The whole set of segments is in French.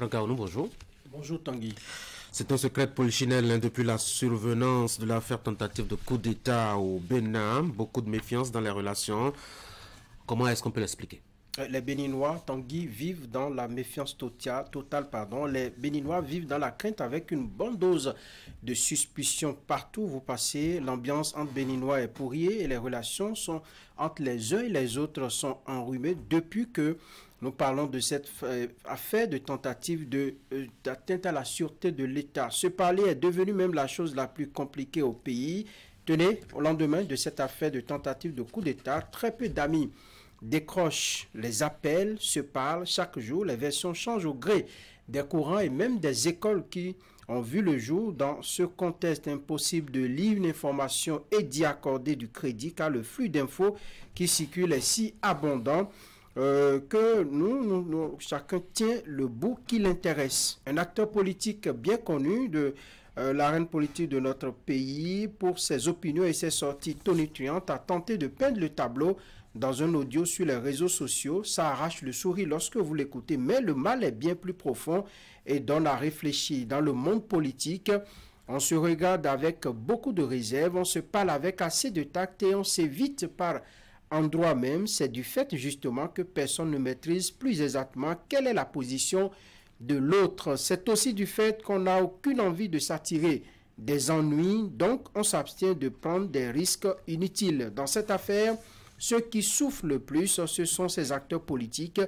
Franck Aounou, bonjour. Bonjour Tanguy. C'est un secret de polichinelle depuis la survenance de l'affaire tentative de coup d'État au Bénin. Beaucoup de méfiance dans les relations. Comment est-ce qu'on peut l'expliquer? Les Béninois, Tanguy, vivent dans la méfiance totale. Les Béninois vivent dans la crainte avec une bonne dose de suspicion. Partout où vous passez, l'ambiance entre Béninois est pourrie et les relations entre les uns et les autres sont enrhumées depuis que nous parlons de cette affaire de tentative d'atteinte à la sûreté de l'État. Se parler est devenu même la chose la plus compliquée au pays. Tenez, au lendemain de cette affaire de tentative de coup d'État, très peu d'amis décrochent les appels, se parlent chaque jour. Les versions changent au gré des courants et même des écoles qui ont vu le jour. Dans ce contexte, impossible de lire une information et d'y accorder du crédit car le flux d'infos qui circule est si abondant que chacun tient le bout qui l'intéresse. Un acteur politique bien connu de l'arène politique de notre pays pour ses opinions et ses sorties tonitruantes a tenté de peindre le tableau dans un audio sur les réseaux sociaux. Ça arrache le sourire lorsque vous l'écoutez, mais le mal est bien plus profond et donne à réfléchir. Dans le monde politique, on se regarde avec beaucoup de réserve, on se parle avec assez de tact et on s'évite par endroit même. C'est du fait justement que personne ne maîtrise plus exactement quelle est la position de l'autre. C'est aussi du fait qu'on n'a aucune envie de s'attirer des ennuis, donc on s'abstient de prendre des risques inutiles. Dans cette affaire, ceux qui souffrent le plus, ce sont ces acteurs politiques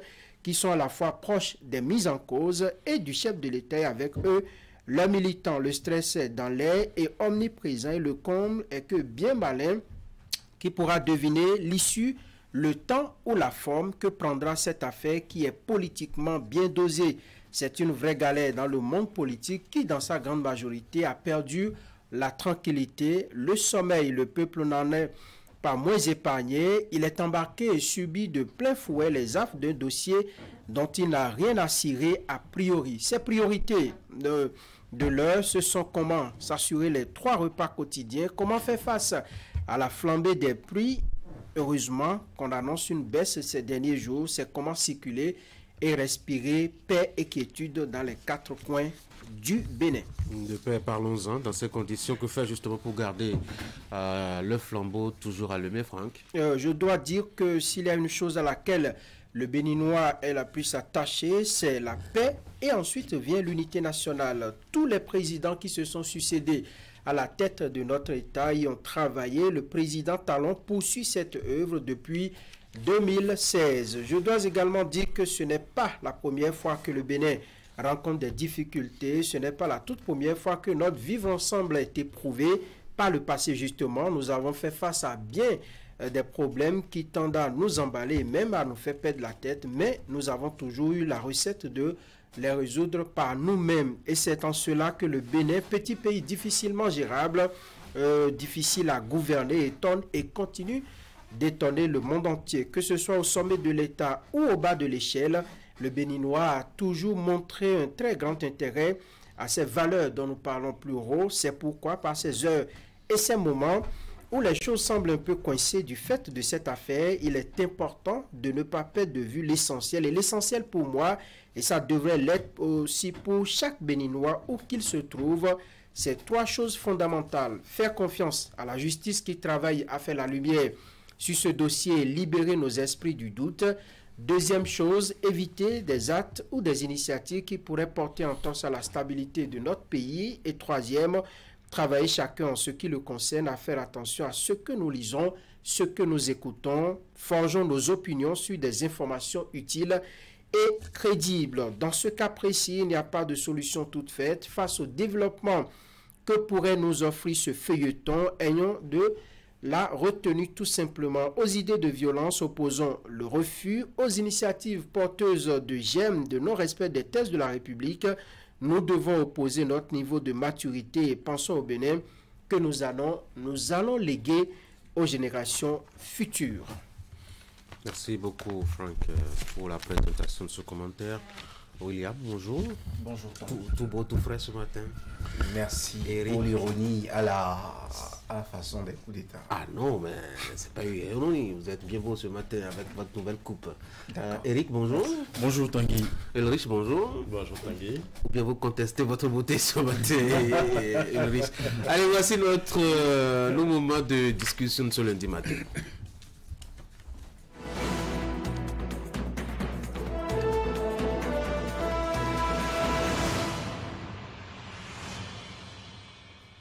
qui sont à la fois proches des mises en cause et du chef de l'État. Avec eux, leurs militants, le stress est dans l'air et omniprésent. Et le comble est que bien malin qui pourra deviner l'issue, le temps ou la forme que prendra cette affaire qui est politiquement bien dosée. C'est une vraie galère dans le monde politique qui, dans sa grande majorité, a perdu la tranquillité, le sommeil. Le peuple n'en est pas moins épargné. Il est embarqué et subit de plein fouet les affres d'un dossier dont il n'a rien à cirer a priori. Ses priorités de l'heure, ce sont comment s'assurer les 3 repas quotidiens, comment faire face à la flambée des prix. Heureusement qu'on annonce une baisse ces derniers jours. C'est comment circuler et respirer paix et quiétude dans les 4 coins du Bénin. De paix, parlons-en. Dans ces conditions, que faire justement pour garder le flambeau toujours allumé, Franck? Je dois dire que s'il y a une chose à laquelle le Béninois est la plus attaché, c'est la paix. Et ensuite vient l'unité nationale. Tous les présidents qui se sont succédés à la tête de notre État y ont travaillé. Le président Talon poursuit cette œuvre depuis 2016. Je dois également dire que ce n'est pas la première fois que le Bénin rencontre des difficultés. Ce n'est pas la toute première fois que notre vivre ensemble a été prouvé. Par le passé, justement, nous avons fait face à bien des problèmes qui tendent à nous emballer, même à nous faire perdre la tête. Mais nous avons toujours eu la recette de les résoudre par nous-mêmes. Et c'est en cela que le Bénin, petit pays difficilement gérable, difficile à gouverner, étonne et continue d'étonner le monde entier. Que ce soit au sommet de l'État ou au bas de l'échelle, le Béninois a toujours montré un très grand intérêt à ces valeurs dont nous parlons plus haut. C'est pourquoi, par ces heures et ces moments où les choses semblent un peu coincées du fait de cette affaire, il est important de ne pas perdre de vue l'essentiel. Et l'essentiel pour moi, et ça devrait l'être aussi pour chaque Béninois où qu'il se trouve, c'est 3 choses fondamentales. Faire confiance à la justice qui travaille à faire la lumière sur ce dossier et libérer nos esprits du doute. Deuxième chose, éviter des actes ou des initiatives qui pourraient porter entorse à la stabilité de notre pays. Et troisième, travailler chacun en ce qui le concerne à faire attention à ce que nous lisons, ce que nous écoutons, forgeons nos opinions sur des informations utiles et crédibles. Dans ce cas précis, il n'y a pas de solution toute faite. Face au développement que pourrait nous offrir ce feuilleton, ayons de la retenue tout simplement. Aux idées de violence, opposons le refus. Aux initiatives porteuses de gemmes de non-respect des thèses de la République, nous devons opposer notre niveau de maturité et pensons au Bénin que nous allons léguer aux générations futures. Merci beaucoup, Franck, pour la présentation de ce commentaire. William, bonjour. Bonjour. Tout beau, tout frais ce matin. Merci Eric. pour l'ironie à la à la façon des coups d'État. Ah non, mais c'est pas une ironie. Vous êtes bien beau ce matin avec votre nouvelle coupe. Eric, bonjour. Bonjour Tanguy. Ulrich, bonjour. Bonjour Tanguy. Ou bien vous contestez votre beauté ce matin, Ulrich. Allez, voici notre le moment de discussion de ce lundi matin.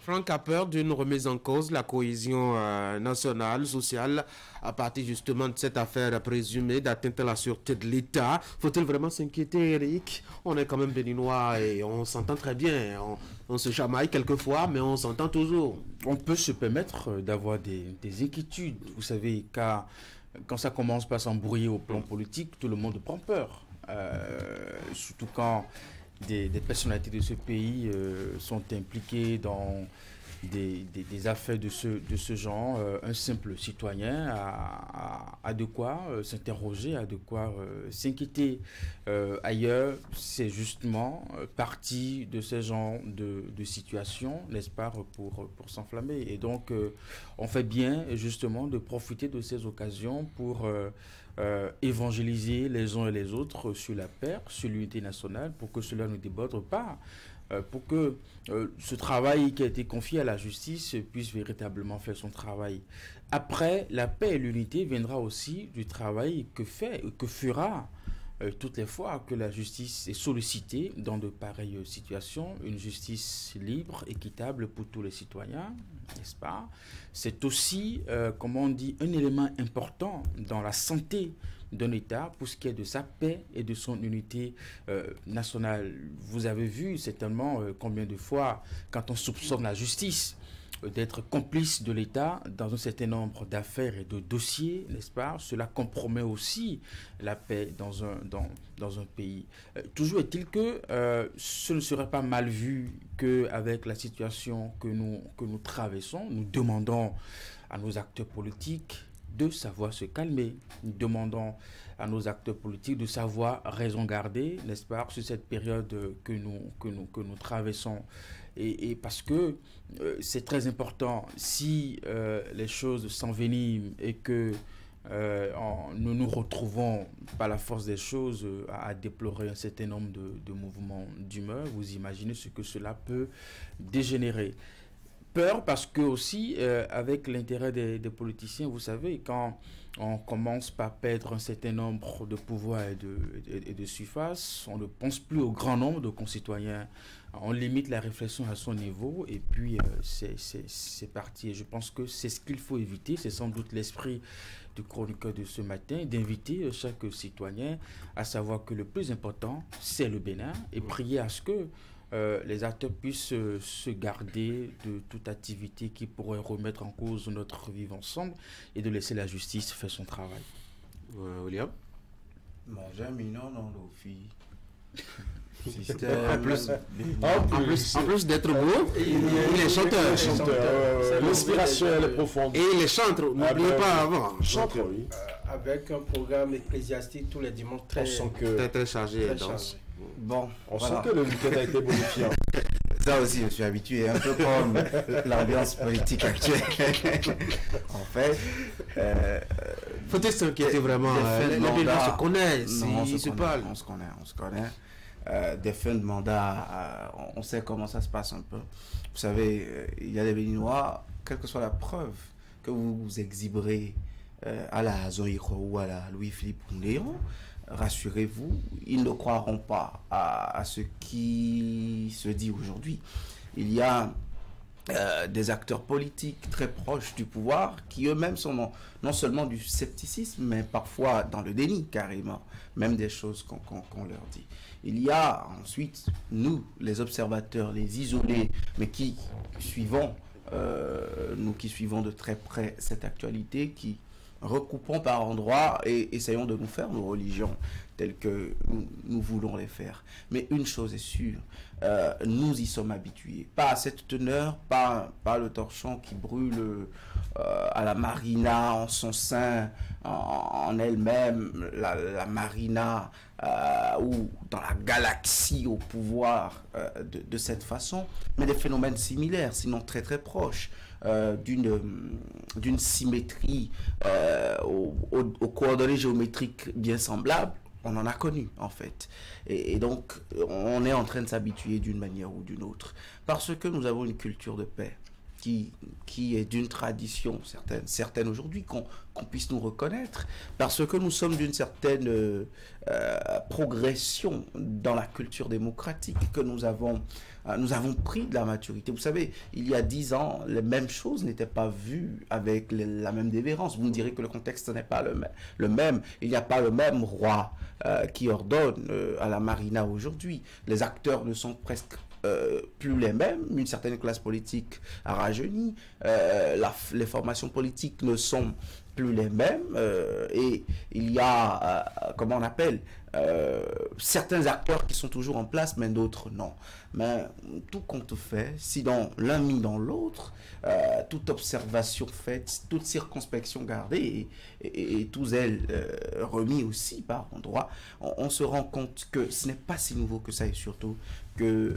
Franck a peur d'une remise en cause de la cohésion nationale, sociale, à partir justement de cette affaire présumée d'atteinte à la sûreté de l'État. Faut-il vraiment s'inquiéter, Eric? On est quand même béninois et on s'entend très bien. On se chamaille quelquefois, mais on s'entend toujours. On peut se permettre d'avoir des inquiétudes, vous savez, car quand ça commence par s'embrouiller au plan politique, tout le monde prend peur. Surtout quand des personnalités de ce pays sont impliquées dans des affaires de ce genre. Un simple citoyen a de quoi s'interroger, a de quoi s'inquiéter. Ailleurs, c'est justement partie de ce genre de situation, n'est-ce pas, pour s'enflammer. Et donc, on fait bien justement de profiter de ces occasions pour évangéliser les uns et les autres sur la paix, sur l'unité nationale, pour que cela ne déborde pas, pour que ce travail qui a été confié à la justice puisse véritablement faire son travail. Après la paix et l'unité viendra aussi du travail que fera toutes les fois que la justice est sollicitée dans de pareilles situations, une justice libre, équitable pour tous les citoyens, n'est-ce pas? C'est aussi, comme on dit, un élément important dans la santé d'un État pour ce qui est de sa paix et de son unité nationale. Vous avez vu certainement combien de fois, quand on soupçonne la justice d'être complice de l'État dans un certain nombre d'affaires et de dossiers, n'est-ce pas? Cela compromet aussi la paix dans un pays. Toujours est-il que ce ne serait pas mal vu qu'avec la situation que nous traversons, nous demandons à nos acteurs politiques de savoir se calmer. Nous demandons à nos acteurs politiques de savoir raison garder, n'est-ce pas, sur cette période que nous traversons. Et parce que c'est très important, si les choses s'enveniment et que nous nous retrouvons par la force des choses à déplorer un certain nombre de mouvements d'humeur, vous imaginez ce que cela peut dégénérer. Peur parce que aussi, avec l'intérêt des politiciens, vous savez, quand on commence par perdre un certain nombre de pouvoirs et de surface, on ne pense plus au grand nombre de concitoyens. On limite la réflexion à son niveau et puis c'est parti. Et je pense que c'est ce qu'il faut éviter. C'est sans doute l'esprit du chroniqueur de ce matin, d'inviter chaque citoyen à savoir que le plus important, c'est le Bénin et prier à ce que les acteurs puissent se garder de toute activité qui pourrait remettre en cause notre vivre ensemble et de laisser la justice faire son travail. William? Manger mignon dans l'eau, fille. En plus d'être beau, il est chanteur. L'inspiration, elle est profonde. Et il est chanteur, n'oubliez pas avant. Chanteur, oui. Avec un programme ecclésiastique tous les dimanches très chargé et dense. Bon, on sent que le week-end a été bonifiant. Ça aussi, je suis habitué, un peu comme l'ambiance politique actuelle. En fait, faut-il s'inquiéter vraiment? Les gens se connaissent, ils se parlent. On se connaît. Des fins de mandat, on sait comment ça se passe un peu. Vous savez, il y a des Béninois, quelle que soit la preuve que vous exhiberez à la Zoïro ou à la Louis-Philippe Léon, rassurez-vous, ils ne croiront pas à ce qui se dit aujourd'hui. Il y a des acteurs politiques très proches du pouvoir qui eux-mêmes sont non seulement du scepticisme, mais parfois dans le déni carrément, même des choses qu'on leur dit. Il y a ensuite, nous, les observateurs, les isolés, mais qui suivons, nous qui suivons de très près cette actualité, qui recoupons par endroits et essayons de nous faire nos religions telles que nous voulons les faire. Mais une chose est sûre, nous y sommes habitués. Pas à cette teneur, pas le torchon qui brûle à la marina en son sein, en elle-même, la marina ou dans la galaxie au pouvoir de cette façon, mais des phénomènes similaires, sinon très très proches. d'une symétrie aux coordonnées géométriques bien semblables, on en a connu en fait. Et donc, on est en train de s'habituer d'une manière ou d'une autre. Parce que nous avons une culture de paix qui est d'une tradition certaine aujourd'hui, qu'on puisse nous reconnaître, parce que nous sommes d'une certaine progression dans la culture démocratique, que nous avons pris de la maturité. Vous savez, il y a 10 ans, les mêmes choses n'étaient pas vues avec la même dévérence. Vous me direz que le contexte n'est pas le même. Il n'y a pas le même roi qui ordonne à la marina aujourd'hui. Les acteurs ne sont presque plus les mêmes. Une certaine classe politique a rajeuni. Les formations politiques ne sont plus les mêmes. Et il y a, comment on appelle, certains acteurs qui sont toujours en place, mais d'autres non. Mais tout compte fait, si dans l'un mis dans l'autre, toute observation faite, toute circonspection gardée et tous elles remis aussi par endroit, on se rend compte que ce n'est pas si nouveau que ça, et surtout que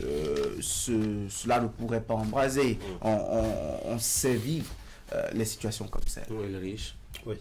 cela ne pourrait pas embraser. On sait vivre les situations comme ça. Oui, le riche. Oui.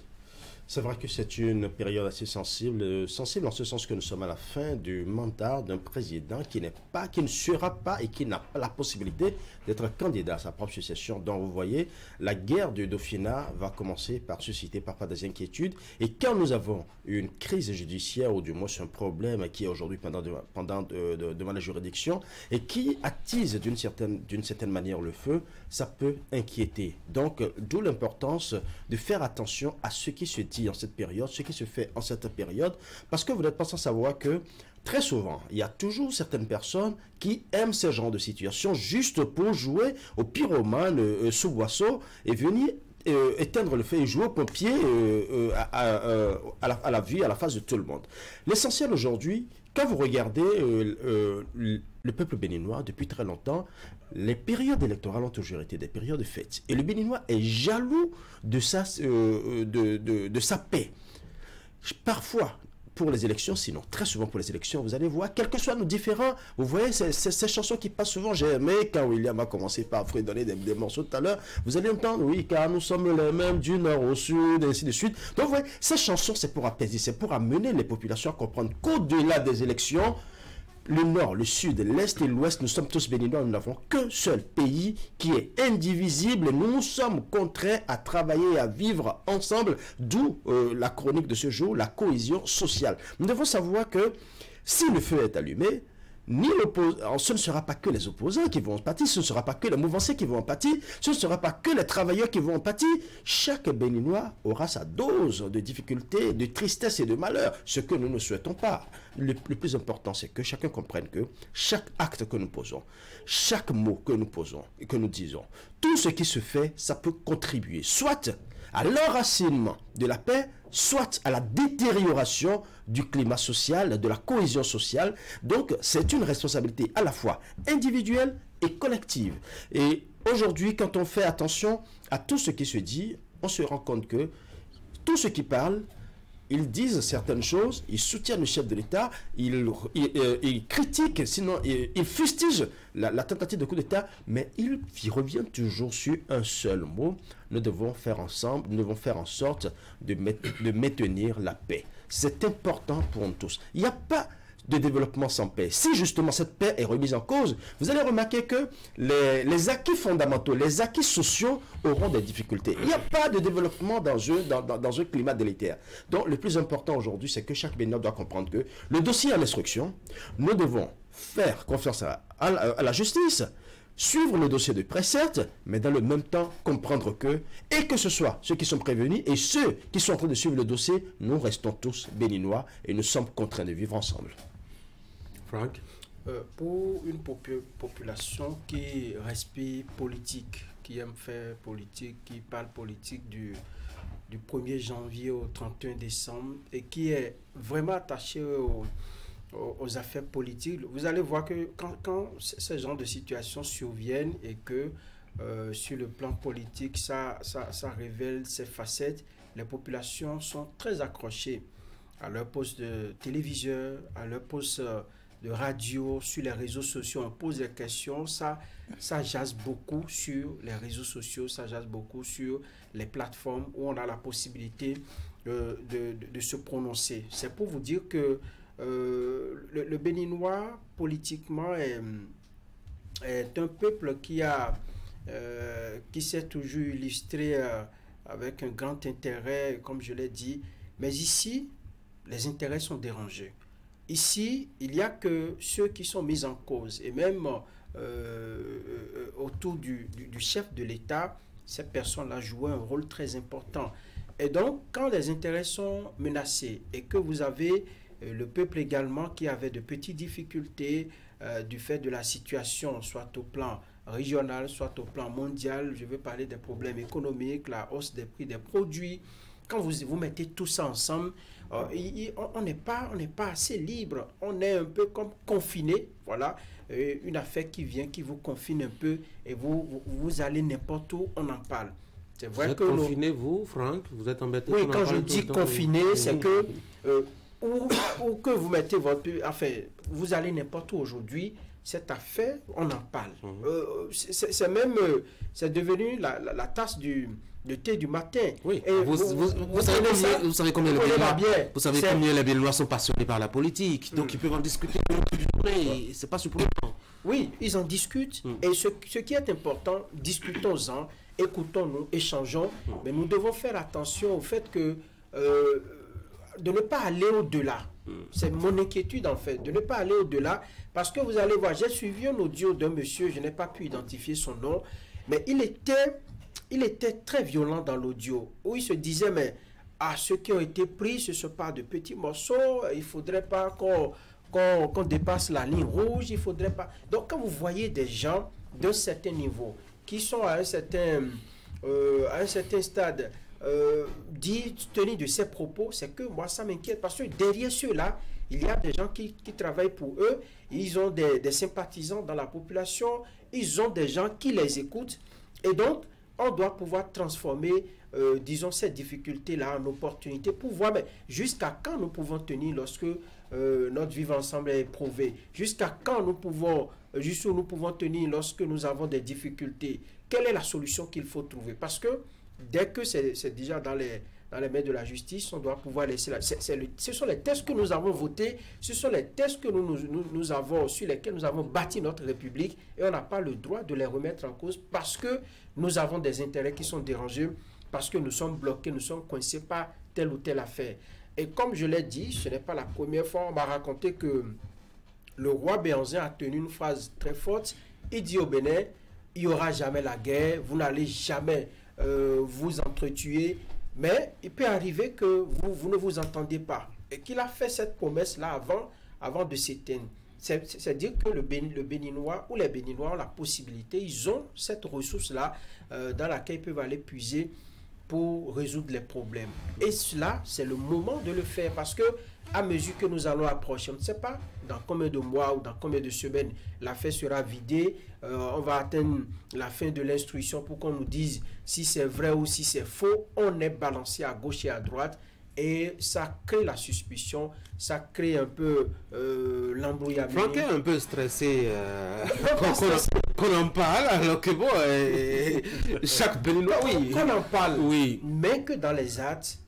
C'est vrai que c'est une période assez sensible, sensible en ce sens que nous sommes à la fin du mandat d'un président qui ne sera pas et qui n'a pas la possibilité d'être candidat à sa propre succession. Donc vous voyez, la guerre du Dauphinat va commencer par susciter parfois des inquiétudes. Et quand nous avons une crise judiciaire, ou du moins un problème qui est aujourd'hui devant la juridiction et qui attise d'une certaine manière le feu, ça peut inquiéter. Donc d'où l'importance de faire attention à ce qui se dit en cette période, ce qui se fait en cette période, parce que vous n'êtes pas sans savoir que très souvent, il y a toujours certaines personnes qui aiment ce genre de situation juste pour jouer au pyromane sous boisseau et venir éteindre le feu et jouer au pompier à la vue, à la face de tout le monde. L'essentiel aujourd'hui, quand vous regardez le peuple béninois, depuis très longtemps, les périodes électorales ont toujours été des périodes de fête. Et le Béninois est jaloux de sa paix. Parfois, pour les élections, sinon très souvent pour les élections, vous allez voir, quels que soient nos différents, vous voyez ces chansons qui passent souvent. J'ai aimé quand William a commencé par fredonner des morceaux tout à l'heure, vous allez entendre, oui, car nous sommes les mêmes du nord au sud, et ainsi de suite. Donc vous voyez, ces chansons, c'est pour apaiser, c'est pour amener les populations à comprendre qu'au-delà des élections, le nord, le sud, l'est et l'ouest, nous sommes tous béninois, nous n'avons qu'un seul pays qui est indivisible et nous sommes contraints à travailler et à vivre ensemble, d'où la chronique de ce jour, la cohésion sociale. Nous devons savoir que si le feu est allumé, ce ne sera pas que les opposants qui vont en pâtir, ce ne sera pas que les mouvanciers qui vont en pâtir, ce ne sera pas que les travailleurs qui vont en pâtir. Chaque Béninois aura sa dose de difficultés, de tristesse et de malheur, ce que nous ne souhaitons pas. Le plus important, c'est que chacun comprenne que chaque acte que nous posons, chaque mot que nous posons et que nous disons, tout ce qui se fait, ça peut contribuer, soit à l'enracinement de la paix, soit à la détérioration du climat social, de la cohésion sociale. Donc, c'est une responsabilité à la fois individuelle et collective. Et aujourd'hui, quand on fait attention à tout ce qui se dit, on se rend compte que tous ceux qui parlent, ils disent certaines choses, ils soutiennent le chef de l'État, ils critiquent, sinon ils fustigent la tentative de coup d'État, mais ils reviennent toujours sur un seul mot. Nous devons faire ensemble, nous devons faire en sorte de maintenir la paix. C'est important pour nous tous. Il n'y a pas de développement sans paix. Si justement cette paix est remise en cause, vous allez remarquer que les acquis fondamentaux, les acquis sociaux auront des difficultés. Il n'y a pas de développement dans un climat délétère. Donc le plus important aujourd'hui, c'est que chaque Béninois doit comprendre que le dossier à l'instruction, nous devons faire confiance à la justice, suivre le dossier de près, certes, mais dans le même temps comprendre et que ce soit ceux qui sont prévenus et ceux qui sont en train de suivre le dossier, nous restons tous Béninois et nous sommes contraints de vivre ensemble. Franck? Pour une population qui respire politique, qui aime faire politique, qui parle politique du 1er janvier au 31 décembre et qui est vraiment attaché aux affaires politiques, vous allez voir que quand ce genre de situations surviennent et que sur le plan politique, ça révèle ses facettes, les populations sont très accrochées à leur poste de téléviseur, à leur poste de radio, sur les réseaux sociaux, on pose des questions, ça jase beaucoup sur les réseaux sociaux, ça jase beaucoup sur les plateformes où on a la possibilité de se prononcer. C'est pour vous dire que le Béninois, politiquement, est un peuple qui s'est toujours illustré avec un grand intérêt, comme je l'ai dit. Mais ici, les intérêts sont dérangés. Ici, il n'y a que ceux qui sont mis en cause. Et même autour du chef de l'État, ces personnes-là jouent un rôle très important. Et donc, quand les intérêts sont menacés et que vous avez le peuple également qui avait de petites difficultés du fait de la situation, soit au plan régional, soit au plan mondial, je veux parler des problèmes économiques, la hausse des prix des produits. Quand vous mettez tout ça ensemble, on n'est pas assez libre. On est un peu comme confiné. Voilà, une affaire qui vient, qui vous confine un peu et vous allez n'importe où, on en parle. C'est vrai vous êtes confiné, vous, Franck? Vous êtes embêté? Oui, quand je dis confiné, c'est que où que vous mettez votre... Enfin, vous allez n'importe où aujourd'hui, cette affaire, on en parle. C'est même... c'est devenu la tasse de thé du matin. Oui. Et vous savez combien les Béninois sont passionnés par la politique. Donc, ils peuvent en discuter toute journée. C'est pas surprenant. Oui, ils en discutent. Et ce qui est important, discutons-en, écoutons-nous, échangeons. Mais nous devons faire attention au fait que... de ne pas aller au-delà. C'est mon inquiétude en fait, de ne pas aller au-delà, parce que vous allez voir, j'ai suivi un audio d'un monsieur, je n'ai pas pu identifier son nom, mais il était très violent dans l'audio, où il se disait, mais ceux qui ont été pris, ce ne sont pas de petits morceaux, il ne faudrait pas qu'on dépasse la ligne rouge, il ne faudrait pas... Donc quand vous voyez des gens d'un certain niveau, qui sont à un certain stade, tenir de ces propos, c'est que moi ça m'inquiète, parce que derrière ceux-là, il y a des gens qui travaillent pour eux, ils ont des sympathisants dans la population, ils ont des gens qui les écoutent, et donc on doit pouvoir transformer disons cette difficulté-là en opportunité pour voir jusqu'à quand nous pouvons tenir lorsque notre vivre ensemble est éprouvé, jusqu'à quand nous pouvons tenir lorsque nous avons des difficultés, quelle est la solution qu'il faut trouver, parce que dès que c'est déjà dans les mains de la justice, on doit pouvoir laisser... ce sont les tests que nous avons votés, ce sont les tests que nous avons, sur lesquels nous avons bâti notre République, et on n'a pas le droit de les remettre en cause parce que nous avons des intérêts qui sont dérangés, parce que nous sommes bloqués, nous sommes coincés par telle ou telle affaire. Et comme je l'ai dit, ce n'est pas la première fois, on m'a raconté que le roi Béhanzin a tenu une phrase très forte. Il dit au Bénin, il n'y aura jamais la guerre, vous n'allez jamais... vous entretuer, mais il peut arriver que vous ne vous entendez pas. Et qu'il a fait cette promesse-là avant de s'éteindre. C'est-à-dire que le Béninois ou les Béninois ont la possibilité, ils ont cette ressource-là dans laquelle ils peuvent aller puiser pour résoudre les problèmes. Et cela, c'est le moment de le faire, parce que à mesure que nous allons approcher, on ne sait pas dans combien de mois ou dans combien de semaines l'affaire sera vidée, on va atteindre la fin de l'instruction pour qu'on nous dise si c'est vrai ou si c'est faux. On est balancé à gauche et à droite et ça crée la suspicion, ça crée un peu l'embrouillamento. Franck est un peu stressé qu'on en parle, alors que bon, chaque Béninois, oui. Qu'on en parle, oui. Mais que dans les actes,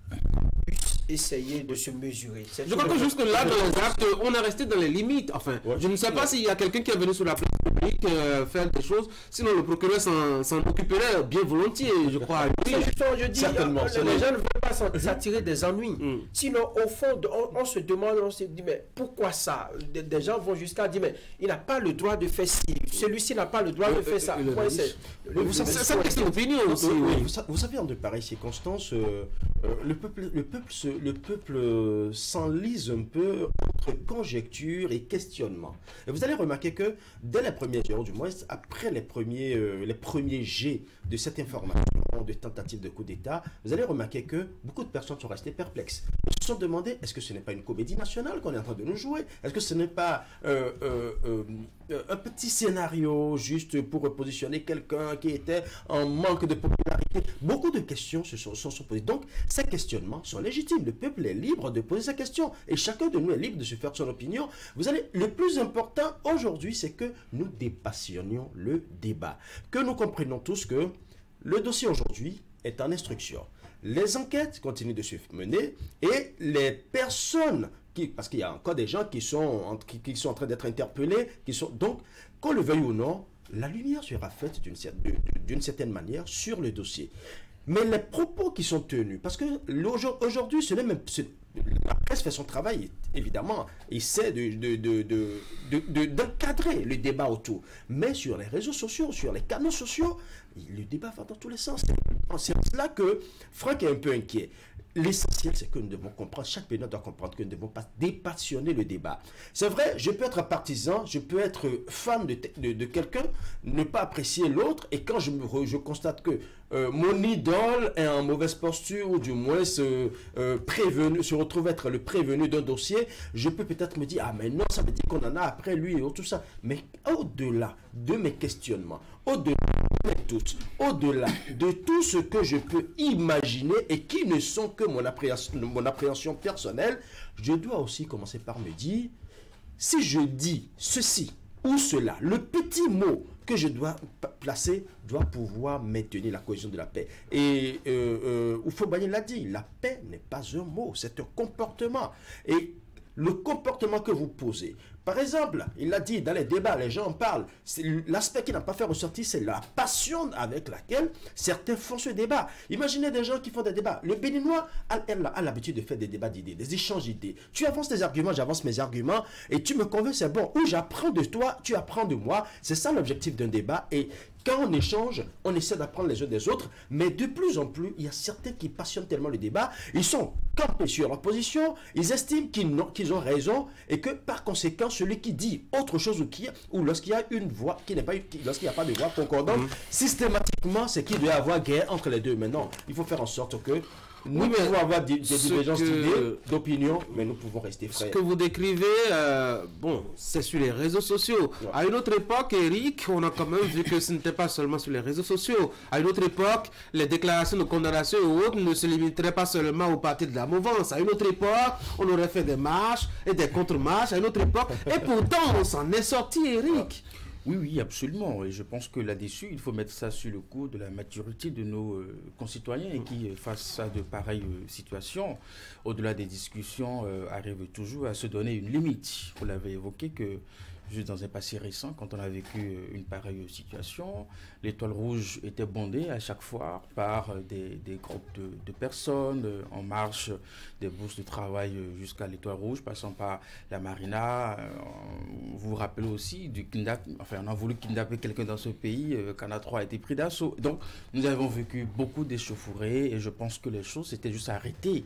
essayer de se mesurer. Je crois que jusque là, dans les actes, on est resté dans les limites. Enfin, je ne sais pas s'il y a quelqu'un qui est venu sur la place publique faire des choses. Sinon, le procureur s'en occuperait bien volontiers, je crois. Oui, je dis, certainement. Les gens ne veulent pas s'attirer des ennuis. Sinon, au fond, on se demande, on se dit, mais pourquoi ça? Des gens vont jusqu'à dire, mais il n'a pas le droit de faire ci. Celui-ci n'a pas le droit de faire ça. C'est une question d'opinion aussi. Vous savez, en de pareilles circonstances, le peuple s'enlise un peu entre conjecture et questionnement. Et vous allez remarquer que dès les premières heures, du moins après les premiers jets de cette information, de tentative de coup d'État, vous allez remarquer que beaucoup de personnes sont restées perplexes. Ce sont demandés, est-ce que ce n'est pas une comédie nationale qu'on est en train de nous jouer? Est-ce que ce n'est pas un petit scénario juste pour repositionner quelqu'un qui était en manque de popularité? Beaucoup de questions se sont posées. Donc, ces questionnements sont légitimes. Le peuple est libre de poser sa question. Et chacun de nous est libre de se faire son opinion. Le plus important aujourd'hui, c'est que nous dépassionnions le débat. Que nous comprenions tous que le dossier aujourd'hui est en instruction. Les enquêtes continuent de se mener et les personnes parce qu'il y a encore des gens qui sont en train d'être interpellés, donc, qu'on le veuille ou non, la lumière sera faite d'une certaine manière sur le dossier. Mais les propos qui sont tenus, parce que aujourd'hui, la presse fait son travail, évidemment, essaie d'encadrer le débat autour. Mais sur les réseaux sociaux, sur les canaux sociaux, le débat va dans tous les sens. C'est en cela que Franck est un peu inquiet. L'essentiel, c'est que nous devons comprendre, chaque pays doit comprendre que nous ne devons pas dépassionner le débat. C'est vrai, je peux être partisan, je peux être fan de quelqu'un, ne pas apprécier l'autre, et quand je constate que mon idole est en mauvaise posture, ou du moins se retrouve être le prévenu d'un dossier, je peux peut-être me dire, ah mais non, ça veut dire qu'on en a après lui, et tout ça. Mais au-delà de mes questionnements, au-delà de mes doutes, au-delà de tout ce que je peux imaginer et qui ne sont que mon appréhension personnelle, je dois aussi commencer par me dire, si je dis ceci ou cela, le petit mot que je dois placer doit pouvoir maintenir la cohésion de la paix. Et Houphouët-Boigny l'a dit, la paix n'est pas un mot, c'est un comportement. Et le comportement que vous posez, par exemple, il l'a dit dans les débats, les gens en parlent, l'aspect qui n'a pas fait ressortir, c'est la passion avec laquelle certains font ce débat. Imaginez des gens qui font des débats. Le Béninois a l'habitude de faire des débats d'idées, des échanges d'idées. Tu avances tes arguments, j'avance mes arguments, et tu me convaincs, c'est bon. Ou j'apprends de toi, tu apprends de moi. C'est ça l'objectif d'un débat. Et quand on échange, on essaie d'apprendre les uns des autres, mais de plus en plus, il y a certains qui passionnent tellement le débat, ils sont campés sur leur position, ils estiment qu'ils ont raison, et que par conséquent, celui qui dit autre chose ou lorsqu'il y a une voix lorsqu'il n'y a pas de voix concordante, systématiquement, c'est qu'il doit y avoir guerre entre les deux. Maintenant, il faut faire en sorte que nous pouvons avoir des divergences d'idées, d'opinions, mais nous pouvons rester frères. Ce que vous décrivez, c'est sur les réseaux sociaux. Ouais. À une autre époque, Eric, on a quand même vu que ce n'était pas seulement sur les réseaux sociaux. À une autre époque, les déclarations de condamnation ou autres ne se limiteraient pas seulement au parti de la mouvance. À une autre époque, on aurait fait des marches et des contre-marches. À une autre époque, et pourtant, on s'en est sorti, Eric. Oui, absolument. Et je pense que là-dessus, il faut mettre ça sur le coup de la maturité de nos concitoyens et qui, face à de pareilles situations, au-delà des discussions, arrivent toujours à se donner une limite. Vous l'avez évoqué que, juste dans un passé récent, quand on a vécu une pareille situation, l'Étoile Rouge était bondée à chaque fois par des groupes de personnes en marche, des bourses de travail jusqu'à l'Étoile Rouge, passant par la Marina. Vous vous rappelez aussi du kidnapping, enfin on a voulu kidnapper quelqu'un dans ce pays, Cana 3 a été pris d'assaut. Donc nous avons vécu beaucoup d'échauffourées et je pense que les choses s'étaient juste arrêtées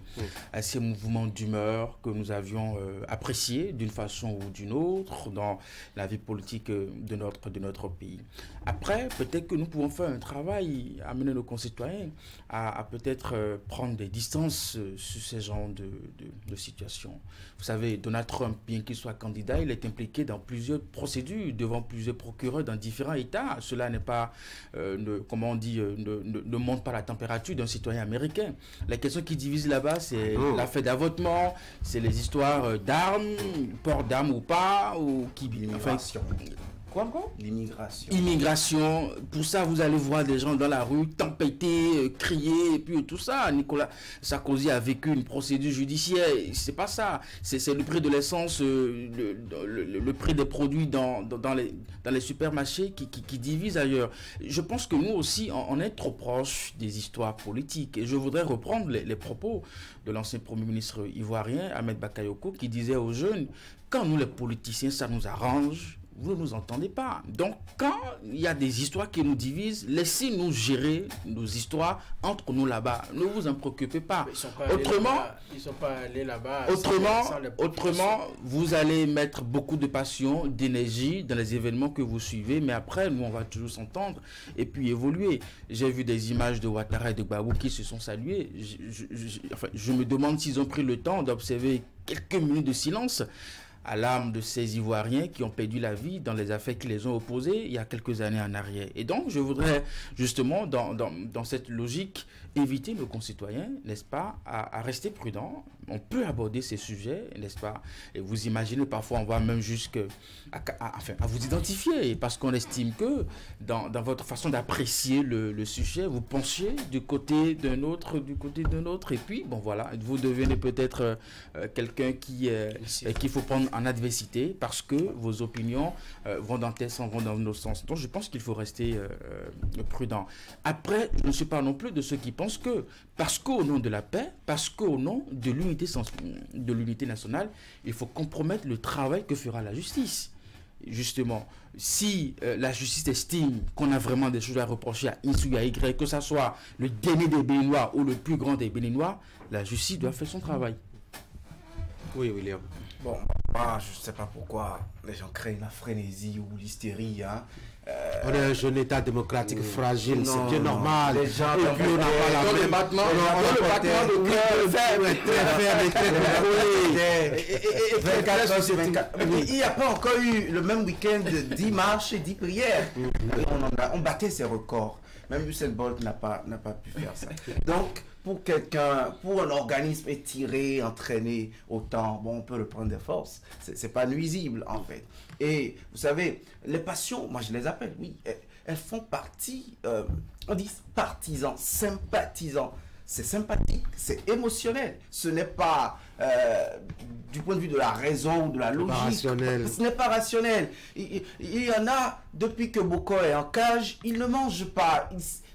à ces mouvements d'humeur que nous avions appréciés d'une façon ou d'une autre dans la vie politique de notre pays. Après, peut-être que nous pouvons faire un travail, amener nos concitoyens à peut-être prendre des distances sur ces genres de situations. Vous savez, Donald Trump, bien qu'il soit candidat, il est impliqué dans plusieurs procédures devant plusieurs procureurs dans différents États. Cela n'est pas, ne monte pas la température d'un citoyen américain. Les questions qui divisent là-bas, c'est l'affaire d'avortement, c'est les histoires d'armes, port d'armes ou pas, ou qui... L'immigration. Quoi L'immigration. Immigration. Pour ça, vous allez voir des gens dans la rue tempêter, crier, et puis tout ça. Nicolas Sarkozy a vécu une procédure judiciaire. C'est pas ça. C'est le prix de l'essence, le prix des produits dans les supermarchés qui divisent ailleurs. Je pense que nous aussi, on est trop proche des histoires politiques. Et je voudrais reprendre les propos de l'ancien Premier ministre ivoirien, Ahmed Bakayoko, qui disait aux jeunes, quand nous les politiciens, ça nous arrange, vous ne nous entendez pas. Donc, quand il y a des histoires qui nous divisent, laissez-nous gérer nos histoires entre nous là-bas. Ne vous en préoccupez pas. Ils sont pas allés là-bas. Autrement, vous allez mettre beaucoup de passion, d'énergie dans les événements que vous suivez, mais après, nous, on va toujours s'entendre et puis évoluer. J'ai vu des images de Ouattara et de Gbagbo qui se sont salués. Je me demande s'ils ont pris le temps d'observer quelques minutes de silence à l'âme de ces Ivoiriens qui ont perdu la vie dans les affaires qui les ont opposés il y a quelques années en arrière. Et donc, je voudrais justement, dans cette logique, inviter nos concitoyens, n'est-ce pas, à rester prudents. On peut aborder ces sujets, n'est-ce pas? Et vous imaginez, parfois, on va même jusqu'à à vous identifier, parce qu'on estime que dans votre façon d'apprécier le sujet, vous penchiez du côté d'un autre, et puis, bon, voilà, vous devenez peut-être quelqu'un qu'il faut prendre en adversité, parce que vos opinions vont dans tel sens, vont dans nos sens. Donc, je pense qu'il faut rester prudent. Après, je ne suis pas non plus de ceux qui pensent que, parce qu'au nom de la paix, parce qu'au nom de l'unité nationale, il faut compromettre le travail que fera la justice. Justement, si la justice estime qu'on a vraiment des choses à reprocher à X ou à Y, que ce soit le dernier des Béninois ou le plus grand des Béninois, la justice doit faire son travail. Oui, William. Bon, moi, je ne sais pas pourquoi les gens créent la frénésie ou l'hystérie. On est un jeune État démocratique fragile, c'est bien normal. Les gens, et puis on n'a pas la même battement de cœur très contrôlé. Il n'y a pas encore eu le même week-end 10 marches et 10 prières. On battait ses records. Même Usain Bolt n'a pas pu faire ça. Donc, pour un organisme étiré, entraîné autant, bon, on peut le prendre de force. C'est pas nuisible, en fait. Et vous savez, les passions, moi je les appelle, oui, elles font partie, on dit partisans, sympathisants. C'est sympathique, c'est émotionnel. Ce n'est pas du point de vue de la raison ou de la logique. Ce n'est pas rationnel. Il y en a, depuis que Boko est en cage, il ne mange pas.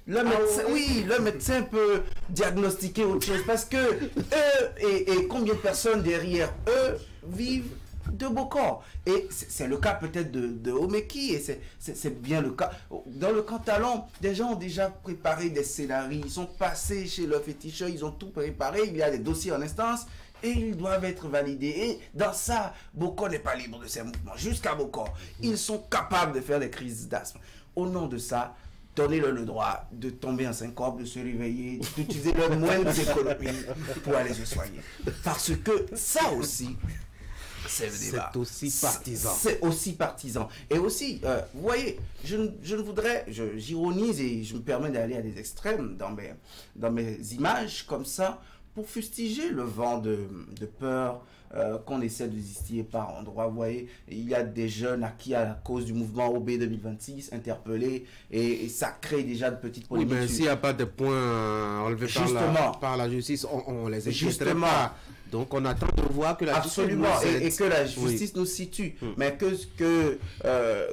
Le médecin peut diagnostiquer autre chose parce que eux et combien de personnes derrière eux vivent de Boko. Et c'est le cas peut-être de Omeki, et c'est bien le cas. Dans le camp Talon, des gens ont déjà préparé des scénarios, ils sont passés chez le féticheur, ils ont tout préparé, il y a des dossiers en instance, et ils doivent être validés. Et dans ça, Boko n'est pas libre de ses mouvements. Jusqu'à Boko, ils sont capables de faire des crises d'asthme. Au nom de ça, donnez-leur le droit de tomber en syncope, de se réveiller, d'utiliser leurs moindres économies pour aller se soigner. Parce que ça aussi, c'est aussi partisan. C'est aussi partisan. Et aussi, vous voyez, je ne voudrais, j'ironise et je me permets d'aller à des extrêmes dans mes images comme ça, pour fustiger le vent de peur qu'on essaie de distiller par endroits. Vous voyez, il y a des jeunes à qui, à la cause du mouvement OB 2026, interpellés, et ça crée déjà de petites polémiques. Oui, mais s'il n'y a pas de points enlevés par la justice, on les inquiéterait pas. Donc on attend de voir que la justice et que la justice nous situe, mais que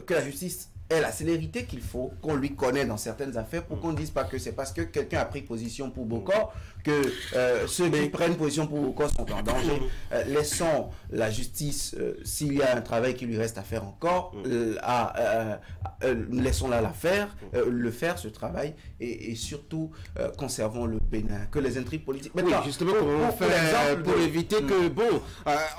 la justice ait la célérité qu'il faut, qu'on lui connaît dans certaines affaires, pour qu'on ne dise pas que c'est parce que quelqu'un a pris position pour Boko que ceux qui prennent position pour Boko sont en danger. Laissons la justice, s'il y a un travail qui lui reste à faire encore, laissons-la le faire ce travail, et surtout conservons le Bénin, que les intrigues politiques. Maintenant, oui, justement, comment faire pour éviter que,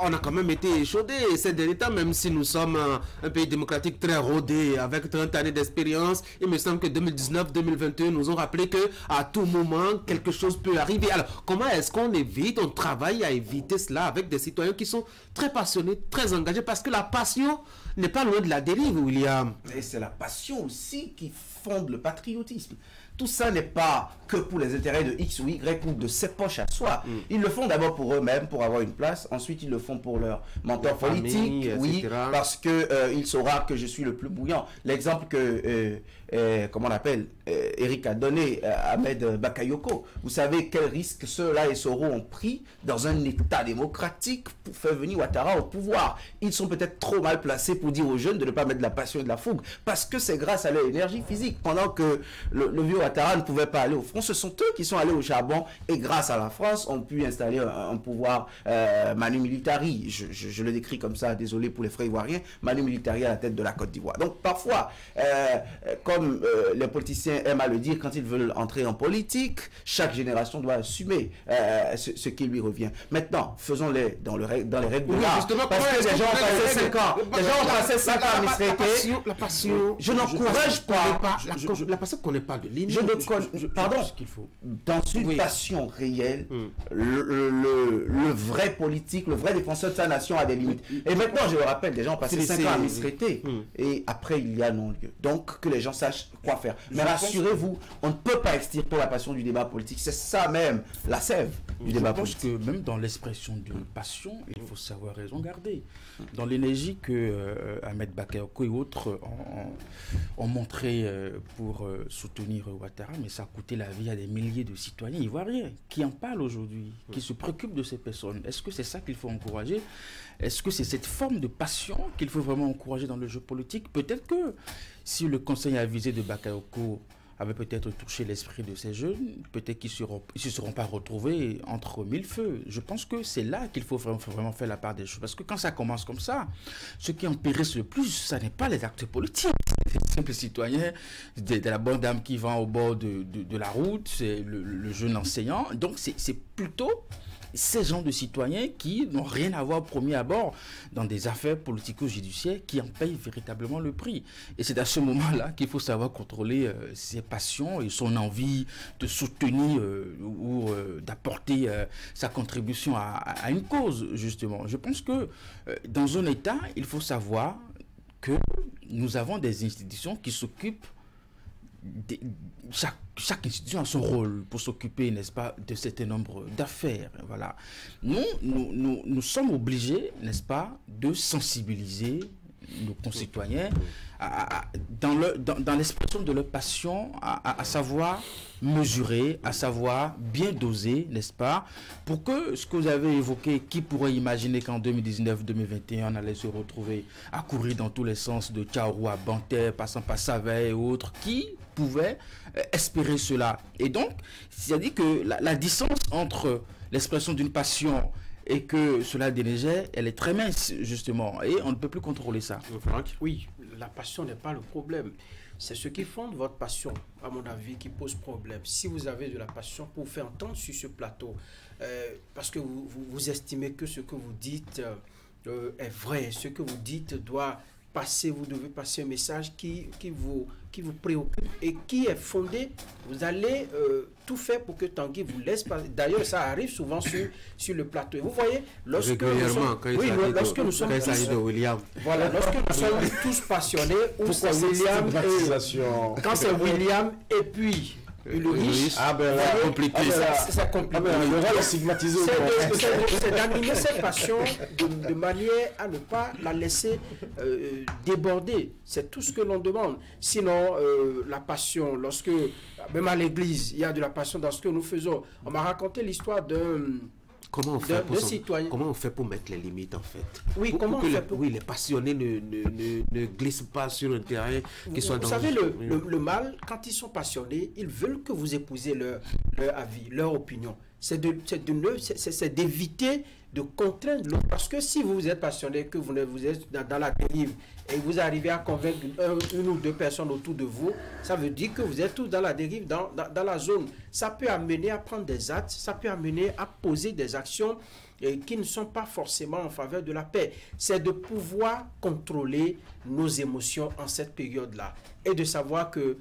on a quand même été échaudé ces derniers temps, même si nous sommes un pays démocratique très rodé, avec 30 années d'expérience. Il me semble que 2019-2021 nous ont rappelé que à tout moment, quelque chose peut arriver. Alors, comment est-ce qu'on évite, on travaille à éviter cela avec des citoyens qui sont très passionnés, très engagés, parce que la passion n'est pas loin de la dérive, William. Et c'est la passion aussi qui fonde le patriotisme. Tout ça n'est pas que pour les intérêts de X ou Y ou de ses poches à soi. Ils le font d'abord pour eux-mêmes, pour avoir une place. Ensuite, ils le font pour leur mentor politique, parce que il saura que je suis le plus bouillant. L'exemple que, comment on appelle, Eric a donné, Ahmed Bakayoko. Vous savez quel risque ceux-là et Soro ont pris dans un État démocratique pour faire venir Ouattara au pouvoir. Ils sont peut-être trop mal placés pour dire aux jeunes de ne pas mettre de la passion et de la fougue, parce que c'est grâce à leur énergie physique. Pendant que le vieux Ouattara ne pouvait pas aller au front. Ce sont eux qui sont allés au charbon et grâce à la France ont pu installer un pouvoir Manu Militari. Je le décris comme ça, désolé pour les frères ivoiriens, Manu Militari à la tête de la Côte d'Ivoire. Donc parfois, comme les politiciens aiment à le dire, quand ils veulent entrer en politique, chaque génération doit assumer ce qui lui revient. Maintenant, faisons-les dans les règles de l'art. Parce que les gens ont passé 5 ans. Les gens ont passé 5 ans à m'extraiter. La passion. Je n'encourage pas. La passion qu'on n'est pas de ligne. Pardon. Dans une passion réelle, le vrai politique, le vrai défenseur de sa nation a des limites. Et maintenant, je le rappelle, les gens ont passé 5 ans à m'extraiter. Et après, il y a non-lieu. Donc, que les gens sachent quoi faire. Mais rassurez-vous, on ne peut pas extirper la passion du débat politique. C'est ça même, la sève du débat politique. Je pense que même dans l'expression d'une passion, il faut savoir raison garder. Dans l'énergie que Ahmed Bakayoko et autres ont montré pour soutenir Ouattara, mais ça a coûté la vie à des milliers de citoyens ivoiriens qui en parlent aujourd'hui, qui se préoccupent de ces personnes. Est-ce que c'est ça qu'il faut encourager? Est-ce que c'est cette forme de passion qu'il faut vraiment encourager dans le jeu politique? Peut-être que si le conseil avisé de Bakayoko avait peut-être touché l'esprit de ces jeunes, peut-être qu'ils ne se seront pas retrouvés entre mille feux. Je pense que c'est là qu'il faut vraiment faire la part des choses. Parce que quand ça commence comme ça, ce qui en périsse le plus, ce n'est pas les actes politiques. C'est les simples citoyens, de la bonne dame qui vend au bord de la route, c'est le jeune enseignant. Donc c'est plutôt ces gens de citoyens qui n'ont rien à voir au premier abord dans des affaires politico-judiciaires qui en payent véritablement le prix. Et c'est à ce moment-là qu'il faut savoir contrôler ses passions et son envie de soutenir ou d'apporter sa contribution à une cause, justement. Je pense que dans un État, il faut savoir que nous avons des institutions qui s'occupent chaque institution a son rôle pour s'occuper, n'est-ce pas, de certain nombre d'affaires. Voilà. Nous sommes obligés, n'est-ce pas, de sensibiliser nos concitoyens dans l'expression de leur passion, à savoir mesurer, à savoir bien doser, n'est-ce pas, pour que ce que vous avez évoqué, qui pourrait imaginer qu'en 2019-2021, on allait se retrouver à courir dans tous les sens de Tchaourou à Banter, passant par Savaie et autres, qui pouvait espérer cela? Et donc, c'est-à-dire que la distance entre l'expression d'une passion et que cela déneigeait, elle est très mince, justement, et on ne peut plus contrôler ça. Oui, la passion n'est pas le problème. C'est ce qui fonde votre passion, à mon avis, qui pose problème. Si vous avez de la passion pour vous faire entendre sur ce plateau, parce que vous estimez que ce que vous dites est vrai, ce que vous dites doit passer, vous devez passer un message qui vous préoccupe et qui est fondé, vous allez tout faire pour que Tanguy vous laisse passer. D'ailleurs, ça arrive souvent sur le plateau. Et vous voyez, lorsque nous sommes tous passionnés, ou c'est William et quand c'est William et puis le riche, c'est compliqué. C'est compliqué. C'est d'animer cette passion de manière à ne pas la laisser déborder. C'est tout ce que l'on demande. Sinon, la passion, lorsque, même à l'église, il y a de la passion dans ce que nous faisons. On m'a raconté l'histoire d'un... Comment on fait pour mettre les limites, en fait? Oui, les passionnés ne glissent pas sur un terrain qui soit dangereux. Vous savez, le mal, quand ils sont passionnés, ils veulent que vous épousez leur avis, leur opinion. C'est d'éviter de contraindre l'autre. Parce que si vous êtes passionné, que vous êtes dans la dérive et vous arrivez à convaincre une ou deux personnes autour de vous, ça veut dire que vous êtes tous dans la dérive, dans la zone. Ça peut amener à prendre des actes, ça peut amener à poser des actions qui ne sont pas forcément en faveur de la paix. C'est de pouvoir contrôler nos émotions en cette période-là et de savoir que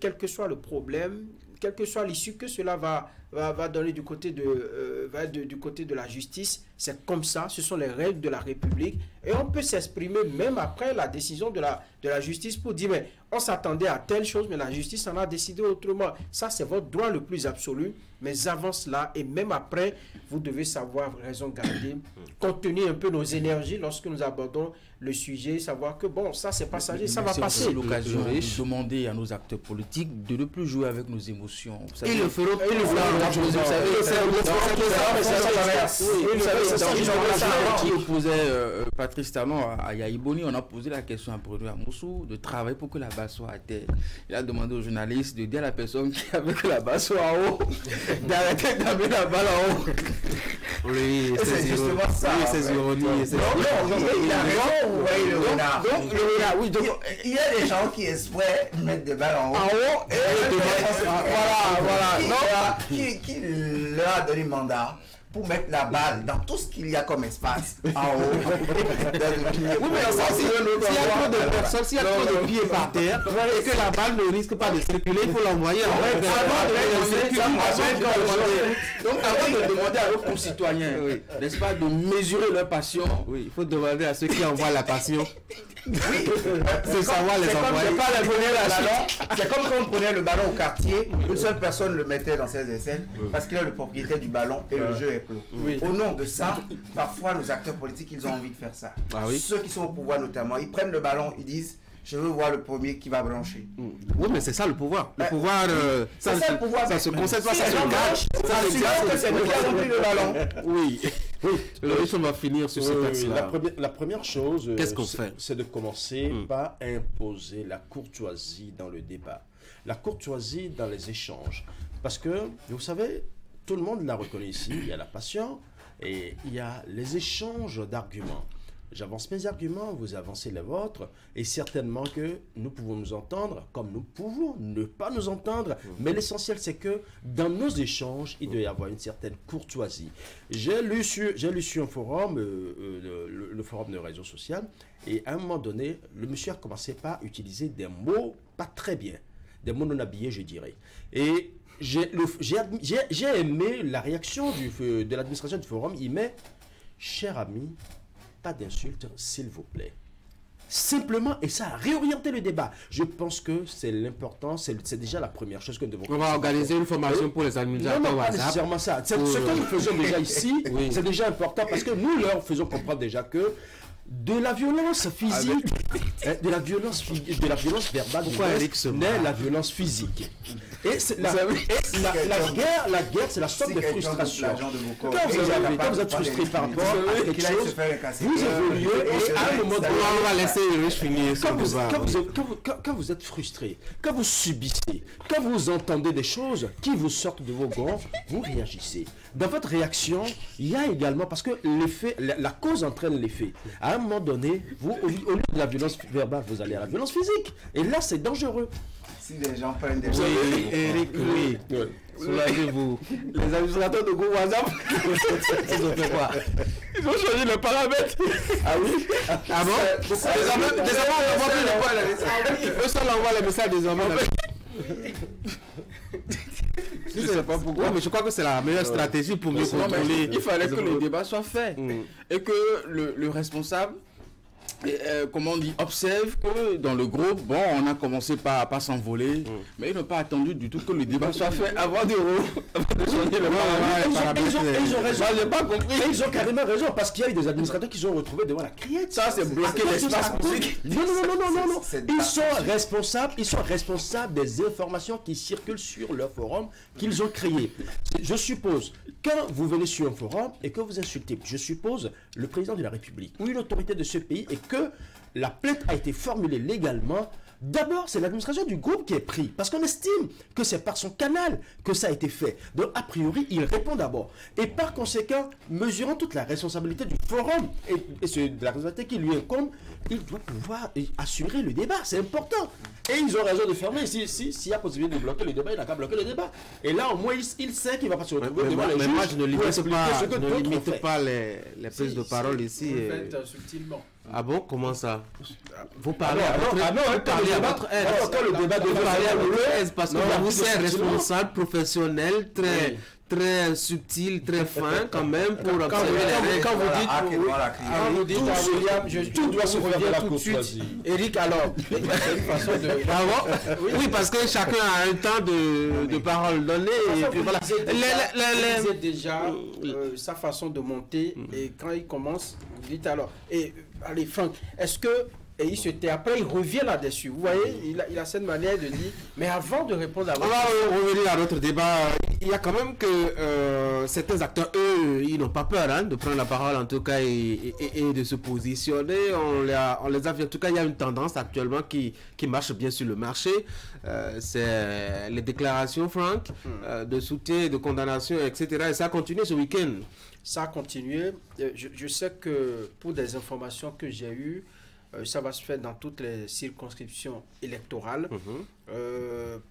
quel que soit le problème, quelle que soit l'issue que cela va donner du côté de la justice, c'est comme ça, ce sont les règles de la République et on peut s'exprimer même après la décision de la justice pour dire mais on s'attendait à telle chose mais la justice en a décidé autrement. Ça c'est votre droit le plus absolu, mais avant cela et même après, vous devez savoir raison garder, contenir un peu nos énergies lorsque nous abordons le sujet, savoir que bon, ça c'est passager, ça va passer. C'est l'occasion de demander à nos acteurs politiques de ne plus jouer avec nos émotions. Ils le feront. c'est ça, qui opposait Patrice Talon à Yaïboni, on a posé la question à Bruno Amoussou de travailler pour que la balle soit à terre. Il a demandé aux journalistes de dire à la personne qui avait que la balle soit en haut d'arrêter d'amener la balle en haut. Oui, c'est justement ça. Oui, c'est ironie. Il a raison, vous voyez le renard. Donc, le renard, oui. Donc, il y a des gens qui espèrent mettre des balles en haut. En haut, voilà. Qui leur a donné mandat pour mettre la balle dans tout ce qu'il y a comme espace en haut. Oui, mais s'il y a trop de personnes, s'il y a trop de pieds par terre, et que la balle ne risque pas de circuler, il faut l'envoyer en haut. Donc, avant de demander à vos concitoyens, n'est-ce pas, de mesurer leur passion, oui, il faut demander à ceux qui envoient la passion. Oui, c'est savoir les envoyer. C'est comme quand on prenait le ballon au quartier, une seule personne le mettait dans ses aisselles parce qu'il est le propriétaire du ballon et le jeu est clos. Oui. Au nom de ça, parfois nos acteurs politiques, ils ont envie de faire ça. Ah oui? Ceux qui sont au pouvoir notamment, ils prennent le ballon, ils disent je veux voir le premier qui va brancher. Oui, mais c'est ça le pouvoir. Le pouvoir, ça se concède pas, ça se cache. C'est lui qui a rempli le ballon. Oui. On va finir sur cet axe-là. La première chose, qu'est-ce qu'on fait? C'est de commencer par imposer la courtoisie dans le débat. La courtoisie dans les échanges. Parce que, vous savez, tout le monde l'a reconnu ici, il y a la passion et il y a les échanges d'arguments. J'avance mes arguments, vous avancez les vôtres, et certainement que nous pouvons nous entendre comme nous pouvons ne pas nous entendre, mais l'essentiel c'est que dans nos échanges, il doit y avoir une certaine courtoisie. J'ai lu sur un forum, le forum de réseau social, et à un moment donné, le monsieur a commencé par utiliser des mots pas très bien, des mots non habillés je dirais. Et j'ai aimé la réaction de l'administration du forum, il met « Cher ami, pas d'insultes, s'il vous plaît. » Simplement, et ça a réorienté le débat. Je pense que c'est l'important, c'est déjà la première chose que nous devons faire. On va organiser une formation pour les administrateurs. Non, pas nécessairement ça. Ce que nous faisons déjà ici, c'est déjà important parce que nous leur faisons comprendre déjà que de la violence physique, de la violence verbale, naît la violence physique. Et la guerre, c'est la somme de frustration. Quand vous êtes frustré par rapport à quelque chose, vous évoluez et à un moment donné, on va laisser Riche finir. Quand vous êtes frustré, quand vous subissez, quand vous entendez des choses qui vous sortent de vos gonds, vous réagissez. Dans votre réaction, il y a également, parce que l'effet, la cause entraîne l'effet. À un moment donné, vous, au lieu de la violence verbale, vous allez à la violence physique. Et là, c'est dangereux. Si les gens prennent des... Oui, Eric, oui. Soulagez-vous. Les administrateurs de Go WhatsApp, ils ont fait quoi? Ils ont changé le paramètre. Ah oui? Ah bon? Désormais, on n'envoie plus les points. Eux seuls envoient les messages désormais. Je ne sais pas pourquoi, mais je crois que c'est la meilleure stratégie pour mieux contrôler. Il fallait que le débat soit fait et que le responsable, comment on dit, observe que dans le groupe, bon, on a commencé par s'envoler, mais ils n'ont pas attendu du tout que le débat soit fait avant de changer le paramètre. Ils ont raison, j'ai pas compris. Ils ont carrément raison parce qu'il y a eu des administrateurs qui se sont retrouvés devant la criette. Ça, c'est bloquer l'espace public. Non. Ils sont responsables des informations qui circulent sur leur forum qu'ils ont créé. Je suppose, quand vous venez sur un forum et que vous insultez, je suppose, le président de la République ou une autorité de ce pays et que la plainte a été formulée légalement, d'abord c'est l'administration du groupe qui est pris parce qu'on estime que c'est par son canal que ça a été fait. Donc a priori il répond d'abord et par conséquent, mesurant toute la responsabilité du forum et de la responsabilité qui lui incombe, il doit pouvoir assurer le débat, c'est important. Et ils ont raison de fermer. S'il y a possibilité de bloquer le débat, il n'a qu'à bloquer le débat. Et là, au moins, il sait qu'il ne va pas se retrouver devant les juges. Mais moi, je ne limite pas les prises de parole ici. Vous le faites subtilement. Ah bon? Comment ça? Vous parlez à votre aise. Quand le débat devrait parler à votre aise, parce que vous êtes responsable, professionnel, très subtil, très fin quand même pour observer les règles. Quand vous dites tout doit se faire tout de suite. Eric, alors, c'est une façon de... Oui, parce que chacun a un temps de parole donné. Et puis voilà. Vous êtes déjà sa façon de monter et quand il commence, vous dites alors... Allez, Franck, est-ce que Et il se tait. Après, il revient là-dessus. Vous voyez, il a cette manière de dire, mais avant de répondre à On va revenir à notre débat. Il y a quand même que certains acteurs, eux, ils n'ont pas peur hein, de prendre la parole en tout cas et de se positionner. On les a vu. En tout cas, il y a une tendance actuellement qui marche bien sur le marché. C'est les déclarations, Franck, de soutien, de condamnation, etc. Et ça a continué ce week-end. Ça a continué. Je sais que pour des informations que j'ai eues, ça va se faire dans toutes les circonscriptions électorales.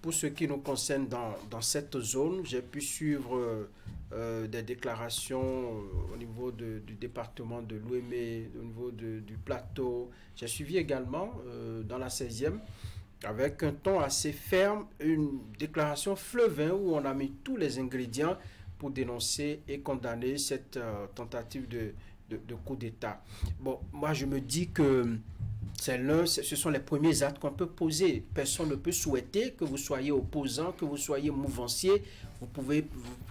Pour ce qui nous concerne dans cette zone, j'ai pu suivre des déclarations au niveau du département de l'Ouémé, au niveau du plateau. J'ai suivi également dans la 16e, avec un ton assez ferme, une déclaration fleuve où on a mis tous les ingrédients pour dénoncer et condamner cette tentative de coup d'État. Bon, moi je me dis que ce sont les premiers actes qu'on peut poser. Personne ne peut souhaiter que vous soyez opposant, que vous soyez mouvancier. Vous ne pouvez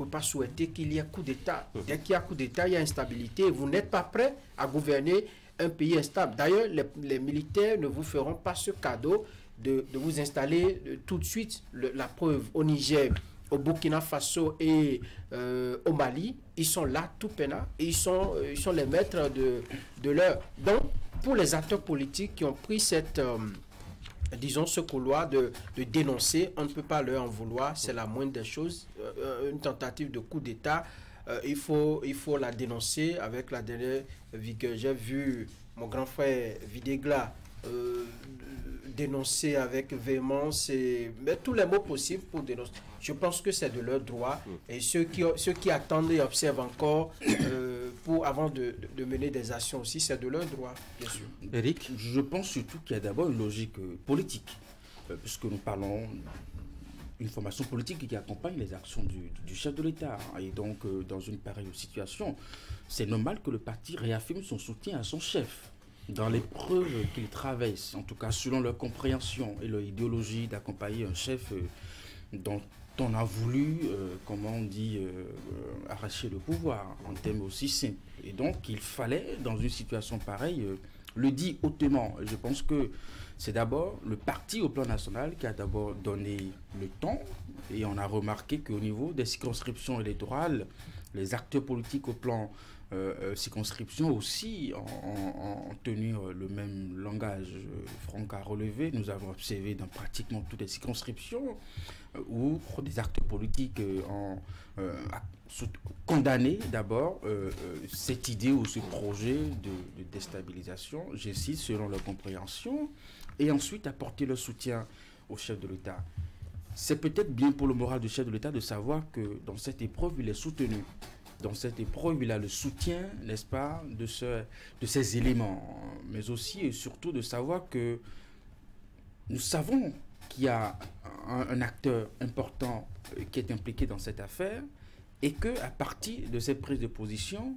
pas souhaiter qu'il y ait coup d'État. Dès qu'il y a coup d'État, il y a instabilité. Vous n'êtes pas prêt à gouverner un pays instable. D'ailleurs, les militaires ne vous feront pas ce cadeau de vous installer tout de suite. La preuve, au Niger, au Burkina Faso et au Mali, ils sont là tout peinards et ils sont les maîtres de leur... Donc, pour les acteurs politiques qui ont pris cette, disons, ce couloir de dénoncer, on ne peut pas leur en vouloir, c'est la moindre des choses. Une tentative de coup d'État, il faut la dénoncer avec la dernière vigueur. J'ai vu mon grand frère Videgla dénoncer avec véhémence et mettre tous les mots possibles pour dénoncer. Je pense que c'est de leur droit et ceux qui attendent et observent encore avant de mener des actions aussi, c'est de leur droit, bien sûr. Eric, je pense surtout qu'il y a d'abord une logique politique, puisque nous parlons d'une formation politique qui accompagne les actions du chef de l'État. Et donc, dans une pareille situation, c'est normal que le parti réaffirme son soutien à son chef dans l'épreuve qu'il traverse, en tout cas selon leur compréhension et leur idéologie d'accompagner un chef dont on a voulu, comment on dit, arracher le pouvoir en termes aussi simples. Et donc, il fallait, dans une situation pareille, le dire hautement. Je pense que c'est d'abord le parti au plan national qui a d'abord donné le ton. Et on a remarqué qu'au niveau des circonscriptions électorales, les acteurs politiques au plan circonscription aussi ont tenu le même langage. Franck a relevé, nous avons observé dans pratiquement toutes les circonscriptions où des acteurs politiques ont condamné d'abord cette idée ou ce projet de déstabilisation, je cite, selon leur compréhension, et ensuite apporter le soutien au chef de l'État. C'est peut-être bien pour le moral du chef de l'État de savoir que dans cette épreuve, il est soutenu. Dans cette épreuve, il a le soutien, n'est-ce pas, de ces éléments, mais aussi et surtout de savoir que nous savons qu'il y a un acteur important qui est impliqué dans cette affaire et qu'à partir de cette prise de position,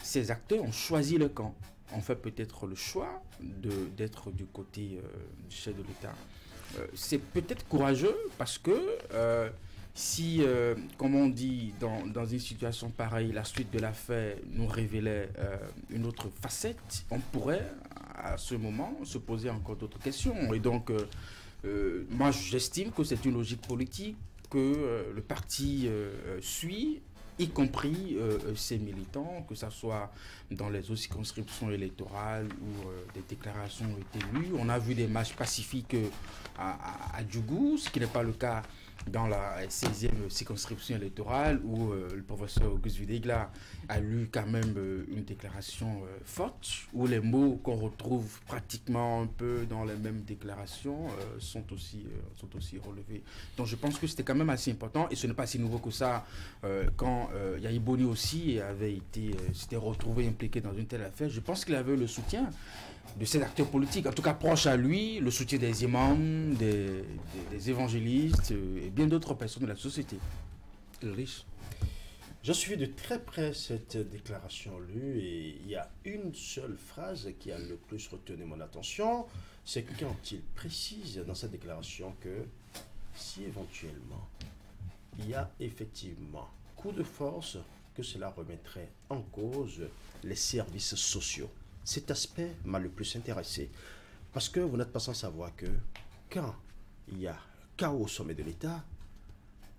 ces acteurs ont choisi le camp. On fait peut-être le choix d'être du côté du chef de l'État. C'est peut-être courageux parce que si, comme on dit, dans une situation pareille, la suite de l'affaire nous révélait une autre facette, on pourrait à ce moment se poser encore d'autres questions. Et donc, moi j'estime que c'est une logique politique que le parti suit, y compris ses militants, que ce soit dans les autres circonscriptions électorales où des déclarations ont été lues. On a vu des marches pacifiques à Djougou, ce qui n'est pas le cas dans la 16e circonscription électorale où le professeur Auguste Videgla a lu quand même une déclaration forte, où les mots qu'on retrouve pratiquement un peu dans les mêmes déclarations sont aussi relevés. Donc je pense que c'était quand même assez important, et ce n'est pas si nouveau que ça quand Yahi Boni aussi s'était retrouvé impliqué dans une telle affaire. Je pense qu'il avait le soutien de ces acteurs politiques, en tout cas proches à lui, le soutien des imams, des évangélistes et bien d'autres personnes de la société. Ulrich. J'ai suivi de très près cette déclaration lue et il y a une seule phrase qui a le plus retenu mon attention, c'est quand il précise dans cette déclaration que si éventuellement il y a effectivement coup de force, que cela remettrait en cause les services sociaux. Cet aspect m'a le plus intéressé. Parce que vous n'êtes pas sans savoir que quand il y a chaos au sommet de l'État,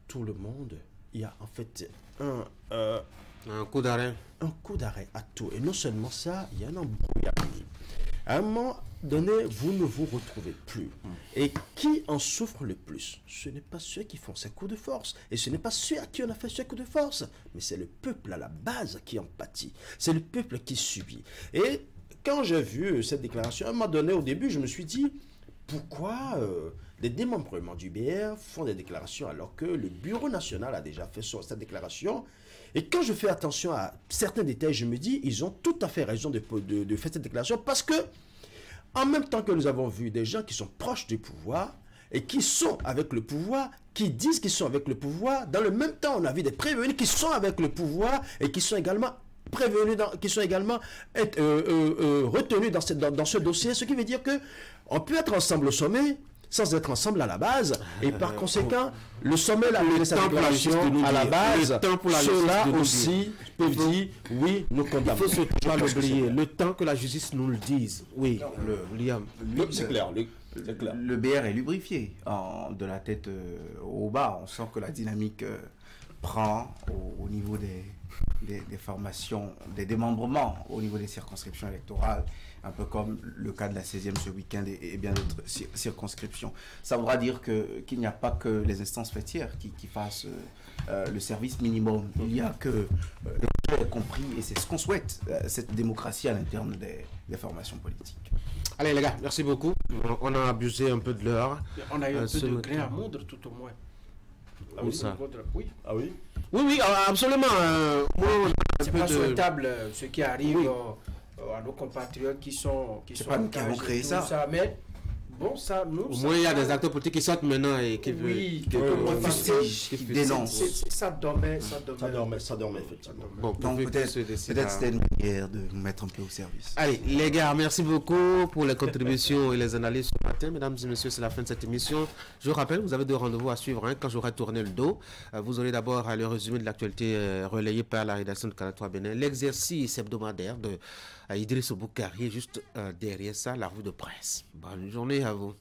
tout le monde, il y a en fait Un coup d'arrêt. un coup d'arrêt à tout. Et non seulement ça, il y a un embrouillamini. À un moment donné, vous ne vous retrouvez plus. Et qui en souffre le plus? Ce n'est pas ceux qui font ces coups de force. Et ce n'est pas ceux à qui on a fait ces coups de force. Mais c'est le peuple à la base qui en pâtit. C'est le peuple qui subit. Et quand j'ai vu cette déclaration, à un moment donné, au début, je me suis dit, pourquoi les démembrements du BR font des déclarations alors que le Bureau national a déjà fait cette déclaration? Et quand je fais attention à certains détails, je me dis, ils ont tout à fait raison de faire cette déclaration parce que, en même temps que nous avons vu des gens qui sont proches du pouvoir et qui sont avec le pouvoir, qui disent qu'ils sont avec le pouvoir, dans le même temps, on a vu des prévenus qui sont avec le pouvoir et qui sont également prévenus, qui sont également retenus dans ce dossier, ce qui veut dire que on peut être ensemble au sommet sans être ensemble à la base, et par conséquent, le sommet l'a fait sa déclaration à la base, ceux-là aussi peuvent dire, oui, nous condamnons. Il faut surtout pas l'oublier, le temps que la justice nous le dise. Oui, Liam. C'est clair, le BR est lubrifié de la tête au bas. On sent que la dynamique prend au niveau des formations, des démembrements au niveau des circonscriptions électorales, un peu comme le cas de la 16e ce week-end et bien d'autres circonscriptions. Ça voudra dire qu'il n'y a pas que les instances fêtières qui fassent le service minimum. Il y a que compris, et c'est ce qu'on souhaite, cette démocratie à l'interne des formations politiques. Allez les gars, merci beaucoup. On a abusé un peu de l'heure. On a eu un peu de grain à moudre tout au moins. Ah oui, ça. Oui. Ah oui? Oui, absolument. C'est pas souhaitable ce qui arrive à nos compatriotes qui sont pas nous qui avons créé ça. Mais bon, ça, nous... Au moins, il y a des acteurs politiques qui sortent maintenant et qui dénoncent. Ça dormait, effectivement. Bon, donc peut-être c'était une manière de nous mettre un peu au service. Allez, les gars, merci beaucoup pour les contributions et les analyses ce matin. Mesdames et messieurs, c'est la fin de cette émission. Je vous rappelle, vous avez 2 rendez-vous à suivre. Quand j'aurai tourné le dos, vous aurez d'abord le résumé de l'actualité relayé par la rédaction de Canal 3 Bénin, l'exercice hebdomadaire de Idriss Boukari, juste derrière ça, la revue de presse. Bonne journée à vous.